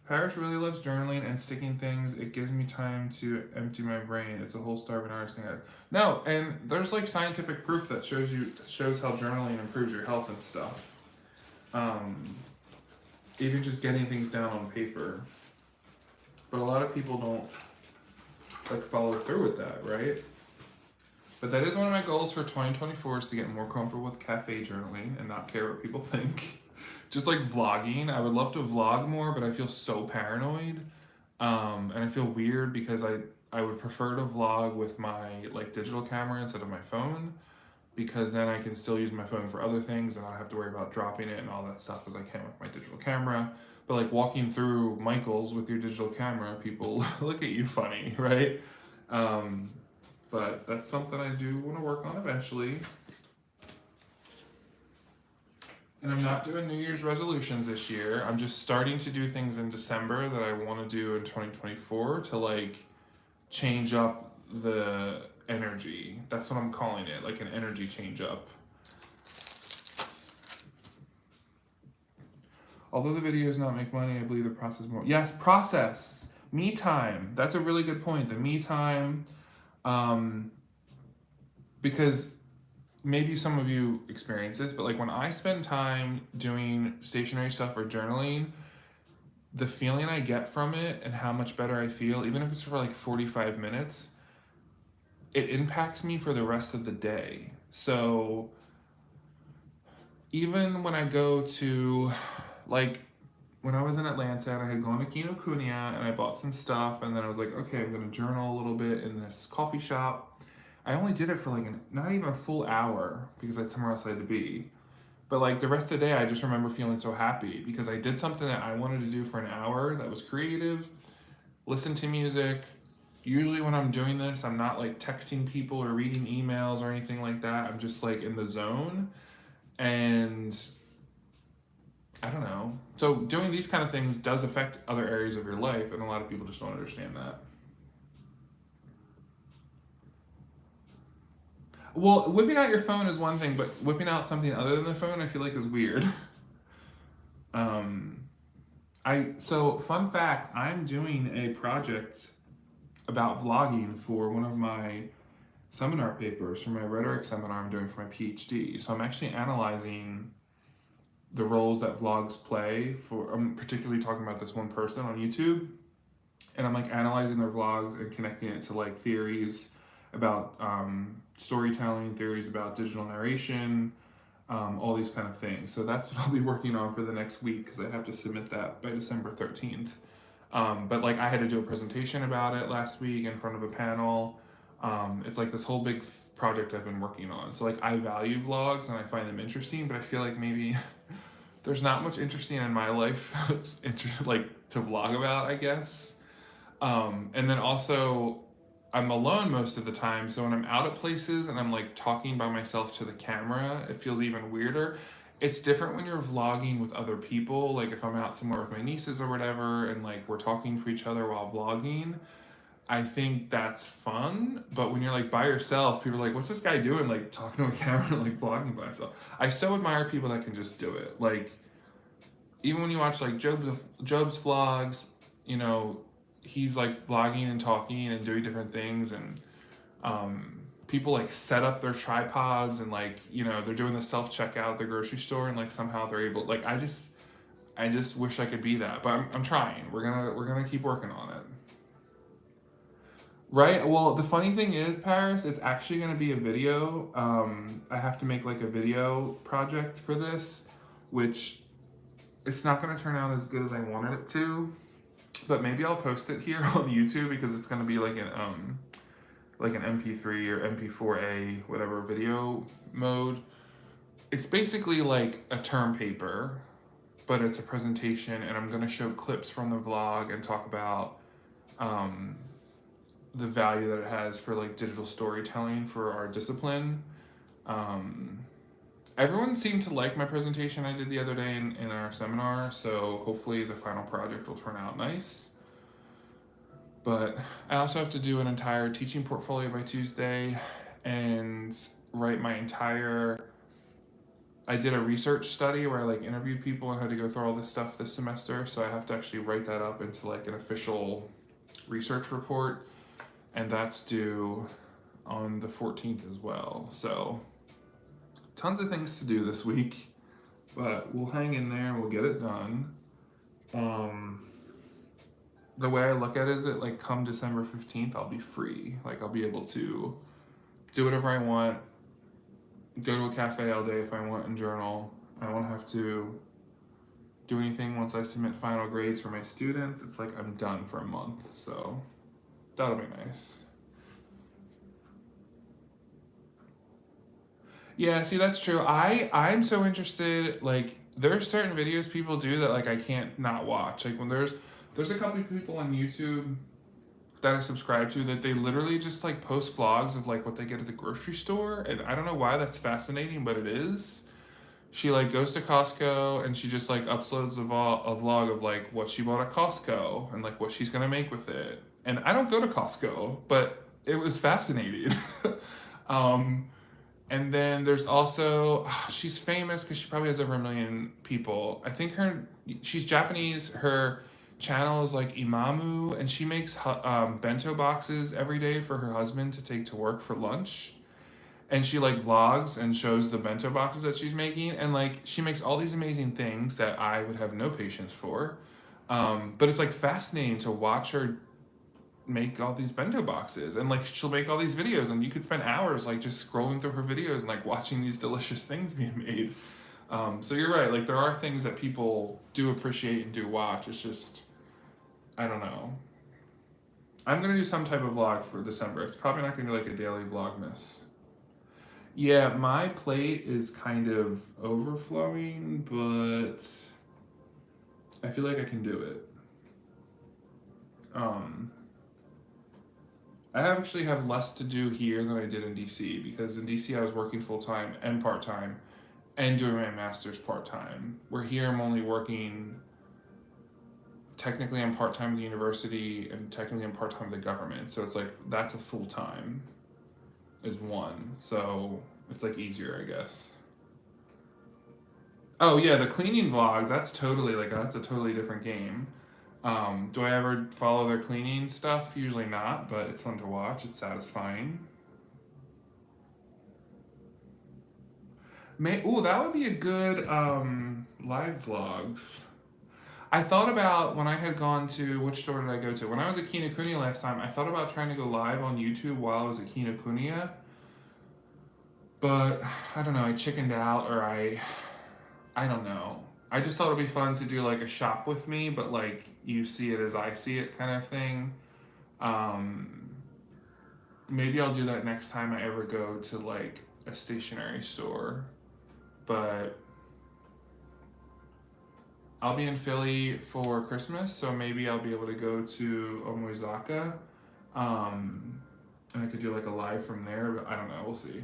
Paris really loves journaling and sticking things. It gives me time to empty my brain. It's a whole starving artist thing. No, and there's like scientific proof that shows how journaling improves your health and stuff. Even just getting things down on paper. But a lot of people don't like follow through with that, right? But that is one of my goals for 2024 is to get more comfortable with cafe journaling and not care what people think. Just like vlogging, I would love to vlog more, but I feel so paranoid. And I feel weird because I would prefer to vlog with my like digital camera instead of my phone, because then I can still use my phone for other things and I don't have to worry about dropping it and all that stuff as I can with my digital camera. But like walking through Michael's with your digital camera, people look at you funny, right? But that's something I do want to work on eventually. And I'm not doing New Year's resolutions this year. I'm just starting to do things in December that I want to do in 2024 to like change up the energy. That's what I'm calling it, like an energy change up. Although the videos not make money, I believe the process more. Yes, process. Me time. That's a really good point. The me time. Because maybe some of you experience this, but like when I spend time doing stationery stuff or journaling, the feeling I get from it and how much better I feel, even if it's for like 45 minutes, it impacts me for the rest of the day. So even when I go to, like, when I was in Atlanta and I had gone to Kinokuniya and I bought some stuff and then I was like, okay, I'm gonna journal a little bit in this coffee shop. I only did it for like not even a full hour because I had somewhere else I had to be. But like the rest of the day, I just remember feeling so happy because I did something that I wanted to do for an hour that was creative, listen to music. Usually when I'm doing this, I'm not like texting people or reading emails or anything like that. I'm just like in the zone. And I don't know. So doing these kind of things does affect other areas of your life, and a lot of people just don't understand that. Well, whipping out your phone is one thing, but whipping out something other than the phone, I feel like is weird. Um, so fun fact, I'm doing a project about vlogging for one of my seminar papers for my rhetoric seminar I'm doing for my PhD. So I'm actually analyzing the roles that vlogs play for. I'm particularly talking about this one person on YouTube, and I'm like analyzing their vlogs and connecting it to like theories about storytelling, theories about digital narration, all these kind of things. So that's what I'll be working on for the next week because I have to submit that by December 13th. But like I had to do a presentation about it last week in front of a panel. It's like this whole big project I've been working on. So like I value vlogs and I find them interesting, but I feel like maybe there's not much interesting in my life like to vlog about, I guess. And then also I'm alone most of the time, so when I'm out at places and I'm like talking by myself to the camera, it feels even weirder. It's different when you're vlogging with other people, like if I'm out somewhere with my nieces or whatever, and like we're talking to each other while vlogging. I think that's fun, but when you're like by yourself, people are like, "What's this guy doing?" Like talking to a camera, like vlogging by himself. I so admire people that can just do it. Like even when you watch like Job's vlogs, you know, he's like vlogging and talking and doing different things, and people like set up their tripods and like you know they're doing the self checkout at the grocery store and like somehow they're able like I just wish I could be that, but I'm trying. We're gonna keep working on it. Right. Well, the funny thing is, Paris, it's actually going to be a video. I have to make like a video project for this, which it's not going to turn out as good as I wanted it to, but maybe I'll post it here on YouTube because it's going to be like an MP3 or MP4A whatever video mode. It's basically like a term paper, but it's a presentation, and I'm going to show clips from the vlog and talk about um, the value that it has for like digital storytelling for our discipline. Um, Everyone seemed to like my presentation I did the other day in our seminar, so hopefully the final project will turn out nice. But I also have to do an entire teaching portfolio by Tuesday and write my entire. I did a research study where I like interviewed people and had to go through all this stuff this semester, so I have to actually write that up into like an official research report, and that's due on the 14th as well. So tons of things to do this week, but we'll hang in there, we'll get it done. The way I look at it is that like come December 15th, I'll be free. Like I'll be able to do whatever I want, go to a cafe all day if I want and journal. I won't have to do anything once I submit final grades for my students. It's like I'm done for a month, so that'll be nice. Yeah, see that's true. I'm so interested. Like there's certain videos people do that like I can't not watch. Like when there's a couple of people on YouTube that I subscribe to that they literally just like post vlogs of like what they get at the grocery store, and I don't know why that's fascinating, but it is. She like goes to Costco and she just like uploads a vlog of like what she bought at Costco and like what she's gonna make with it. And I don't go to Costco, but it was fascinating. um, and then there's also she's famous because she probably has over 1 million people. I think she's Japanese. Her channel is like Imamu, and she makes bento boxes every day for her husband to take to work for lunch. And she like vlogs and shows the bento boxes that she's making, and like she makes all these amazing things that I would have no patience for. But it's like fascinating to watch her make all these bento boxes, and like she'll make all these videos and you could spend hours like just scrolling through her videos and like watching these delicious things being made. So you're right, like there are things that people do appreciate and do watch. It's just I don't know. I'm gonna do some type of vlog for December. It's probably not gonna be like a daily vlogmas. Yeah, my plate is kind of overflowing, but I feel like I can do it. um I actually have less to do here than I did in DC because in DC I was working full time and part time and doing my master's part time. Where here I'm only working, technically I'm part time at the university and technically I'm part time at the government. So it's like that's a full time. is one, so it's like easier, I guess. Oh yeah, the cleaning vlogs, that's totally like that's a totally different game. Do I ever follow their cleaning stuff? Usually not, but it's fun to watch. It's satisfying. Ooh, that would be a good live vlog. I thought about when I had gone to, which store did I go to? When I was at Kinokuniya last time, I thought about trying to go live on YouTube while I was at Kinokuniya, but I don't know, I chickened out, or I don't know. I just thought it'd be fun to do like a shop with me, but like you see it as I see it kind of thing. Um, Maybe I'll do that next time I ever go to like a stationery store, but I'll be in Philly for Christmas, so maybe I'll be able to go to Omozaka, and I could do like a live from there. But I don't know. We'll see.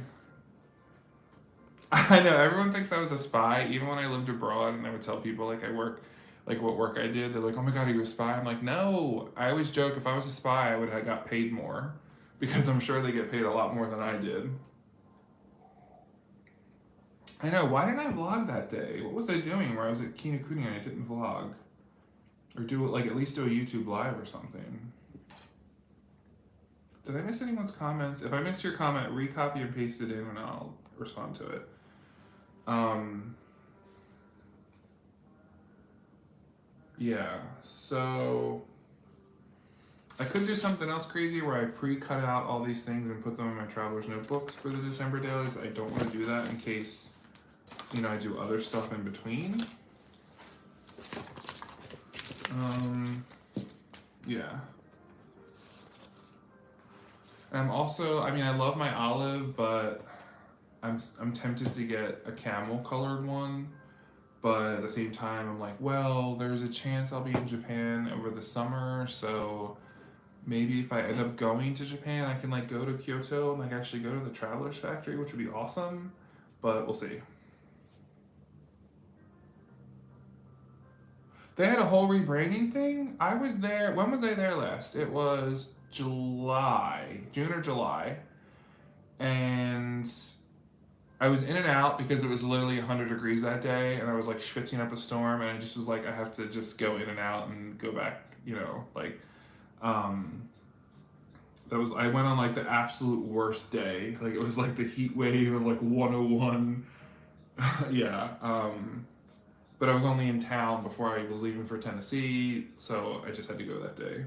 I know everyone thinks I was a spy, even when I lived abroad, and I would tell people like I work, like what work I did. They're like, "Oh my god, are you a spy?" I'm like, "No." I always joke if I was a spy, I would have got paid more, because I'm sure they get paid a lot more than I did. I know. Why didn't I vlog that day? What was I doing where I was at Kinokuniya and I didn't vlog? Or do it like at least do a YouTube live or something. Did I miss anyone's comments? If I missed your comment, recopy and paste it in and I'll respond to it. Yeah, so I could do something else crazy where I pre-cut out all these things and put them in my traveler's notebooks for the December dailies. I don't want to do that in case, I do other stuff in between. Yeah. And I'm also, I love my olive, but I'm tempted to get a camel colored one. But at the same time, I'm like, well, there's a chance I'll be in Japan over the summer, so maybe if I end up going to Japan, I can like go to Kyoto and like actually go to the Traveler's Factory, which would be awesome. But we'll see. They had a whole rebranding thing. I was there. When was I there last? It was June or July, and I was in and out because it was literally 100 degrees that day, and I was like schwitzing up a storm, and I just was like, I have to just go in and out and go back. Um, I went on like the absolute worst day. Like it was like the heat wave of like 101. Yeah. But I was only in town before I was leaving for Tennessee, so I just had to go that day.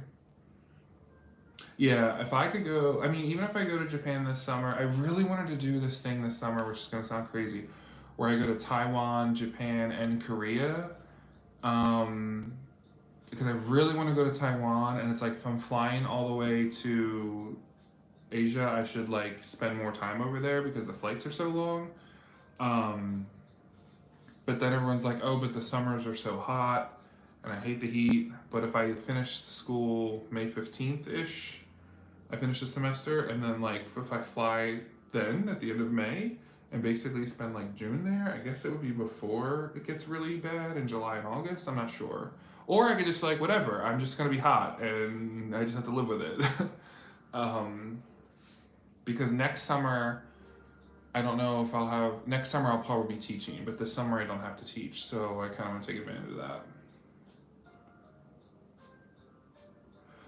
Yeah, if I could go, even if I go to Japan this summer, I really wanted to do this thing this summer, which is going to sound crazy, where I go to Taiwan, Japan, and Korea. Because I really want to go to Taiwan, and it's like if I'm flying all the way to Asia, I should like spend more time over there because the flights are so long. But then everyone's like, oh, but the summers are so hot, and I hate the heat. But if I finish school May 15th ish, I finish the semester, and then like if I fly then at the end of May and basically spend like June there, I guess it would be before it gets really bad in July and August. I'm not sure. Or I could just be like, whatever, I'm just gonna be hot and I just have to live with it. Because next summer, I don't know if next summer I'll probably be teaching, but this summer I don't have to teach, so I kind of want to take advantage of that.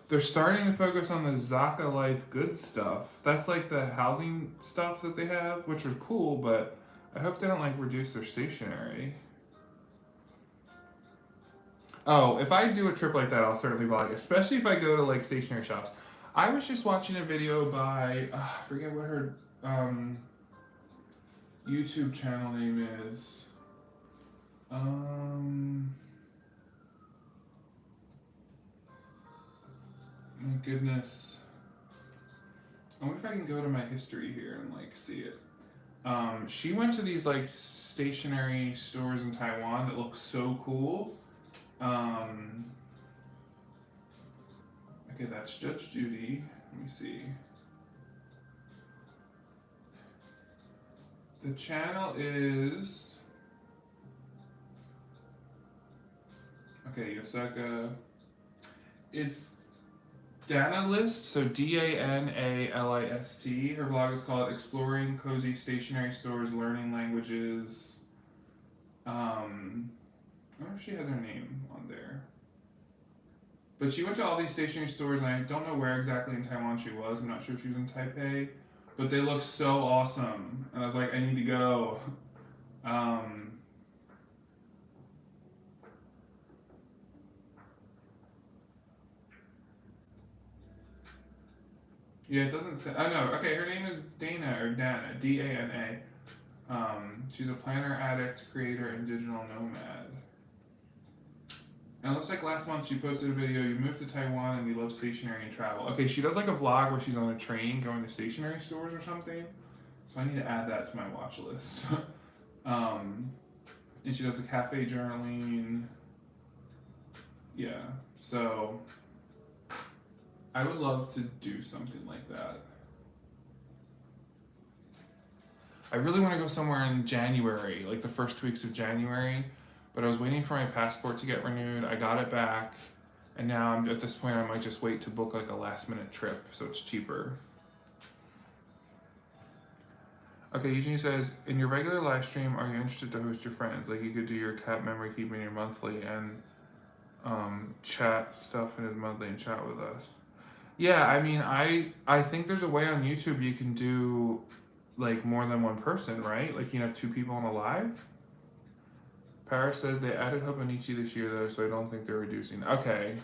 They're starting to focus on the Zaka Life good stuff. That's like the housing stuff that they have, which are cool, but I hope they don't like reduce their stationery. Oh, if I do a trip like that, I'll certainly vlog, especially if I go to like stationery shops. I was just watching a video by, I forget what her YouTube channel name is. My goodness. I wonder if I can go to my history here and like see it. She went to these like stationery stores in Taiwan that look so cool. Okay, that's Judge Judy. Let me see. The channel is... Okay, Yosaka. It's Dana List, so Danalist. Her blog is called Exploring Cozy Stationery Stores, Learning Languages. I wonder if she has her name on there. But she went to all these stationery stores, and I don't know where exactly in Taiwan she was. I'm not sure if she was in Taipei. But they look so awesome. And I was like, I need to go. Yeah, it doesn't say. Oh, no. Okay, her name is Dana, or Dana. Dana. She's a planner addict, creator, and digital nomad. And it looks like last month she posted a video, you moved to Taiwan and you love stationery and travel. Okay, she does like a vlog where she's on a train going to stationery stores or something. So I need to add that to my watch list. And she does a cafe journaling. Yeah, so I would love to do something like that. I really want to go somewhere in January, like the first 2 weeks of January. But I was waiting for my passport to get renewed. I got it back, and now I'm at this point. I might just wait to book like a last-minute trip, so it's cheaper. Okay, Eugene says, in your regular live stream, are you interested to host your friends? Like you could do your cat memory keeping your monthly and chat stuff in his monthly and chat with us. Yeah, I mean, I think there's a way on YouTube you can do like more than one person, right? Like you can have 2 people on a live. Paris says they added Hobonichi this year though, so I don't think they're reducing. Okay.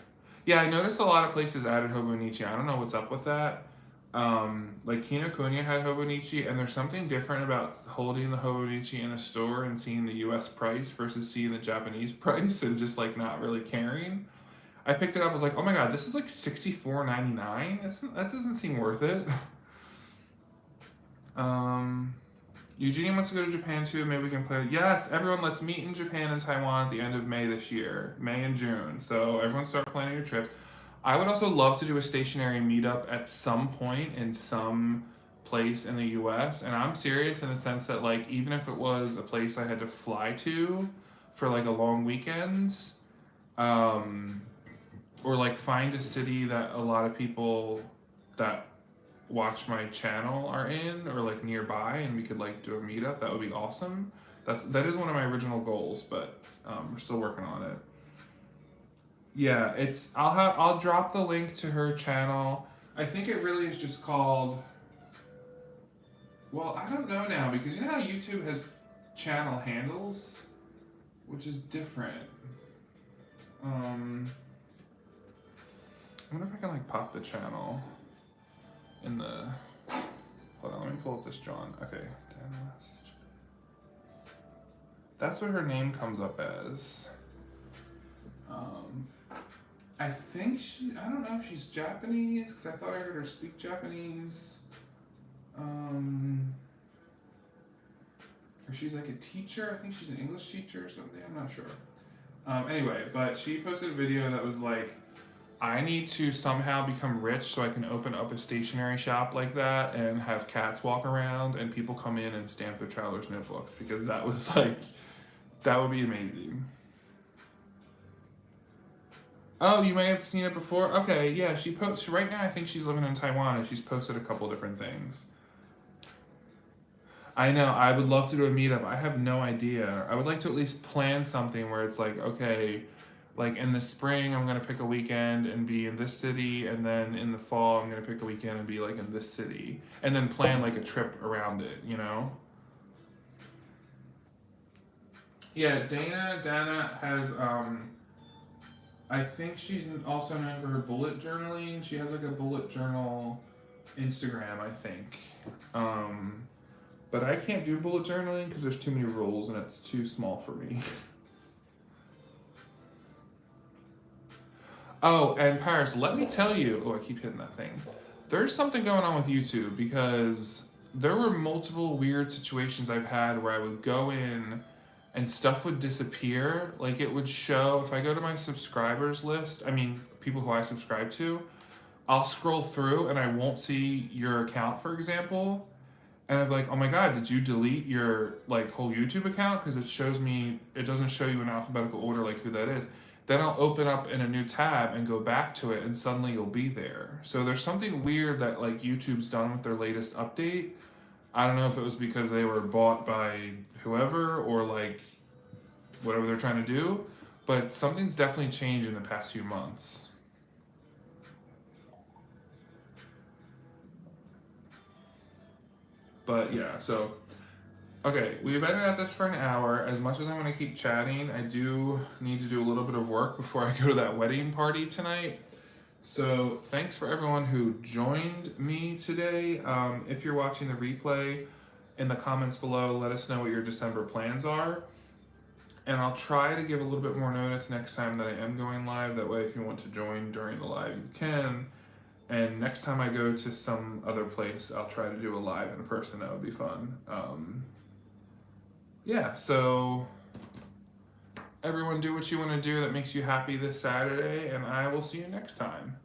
Yeah, I noticed a lot of places added Hobonichi. I don't know what's up with that. Like Kinokuniya had Hobonichi, and there's something different about holding the Hobonichi in a store and seeing the US price versus seeing the Japanese price and just like not really caring. I picked it up, I was like, oh my god, this is like $64.99? That doesn't seem worth it. Eugenie wants to go to Japan too. Maybe we can play. Yes, everyone, let's meet in Japan and Taiwan at the end of May this year. May and June. So everyone start planning your trips. I would also love to do a stationery meetup at some point in some place in the US. And I'm serious in the sense that, like, even if it was a place I had to fly to for like a long weekend, or like find a city that a lot of people that watch my channel are in or like nearby, and we could like do a meetup. That would be awesome. That is one of my original goals, but we're still working on it. Yeah, I'll drop the link to her channel. I think it really is just called, well, I don't know now, because you know how YouTube has channel handles, which is different. I wonder if I can like pop the channel in the, hold on, let me pull up this John. Okay, that's what her name comes up as. I think I don't know if she's Japanese, because I thought I heard her speak Japanese. Or she's like a teacher. I think she's an English teacher or something. I'm not sure. Anyway, but she posted a video that was like, I need to somehow become rich so I can open up a stationery shop like that and have cats walk around and people come in and stamp their traveler's notebooks, because that was like, that would be amazing. Oh, you may have seen it before? Okay, yeah, she posts, right now I think she's living in Taiwan and she's posted a couple different things. I know, I would love to do a meetup. I have no idea. I would like to at least plan something where it's like, okay, like in the spring, I'm going to pick a weekend and be in this city, and then in the fall, I'm going to pick a weekend and be like in this city, and then plan like a trip around it, you know? Yeah, Dana has, I think she's also known for her bullet journaling. She has like a bullet journal Instagram, I think. But I can't do bullet journaling because there's too many rules and it's too small for me. Oh, and Paris, let me tell you, oh, I keep hitting that thing. There's something going on with YouTube, because there were multiple weird situations I've had where I would go in and stuff would disappear. Like it would show, if I go to my subscribers list, I mean, people who I subscribe to, I'll scroll through and I won't see your account, for example. And I'm like, oh my god, did you delete your like whole YouTube account? Because it shows me, it doesn't show you in alphabetical order like who that is. Then I'll open up in a new tab and go back to it, and suddenly you'll be there. So there's something weird that like YouTube's done with their latest update. I don't know if it was because they were bought by whoever or like whatever they're trying to do, but something's definitely changed in the past few months. But yeah, so okay, we've been at this for an hour. As much as I want to keep chatting, I do need to do a little bit of work before I go to that wedding party tonight. So thanks for everyone who joined me today. If you're watching the replay, in the comments below, let us know what your December plans are. And I'll try to give a little bit more notice next time that I am going live. That way, if you want to join during the live, you can. And next time I go to some other place, I'll try to do a live in person. That would be fun. Yeah, so everyone do what you want to do that makes you happy this Saturday, and I will see you next time.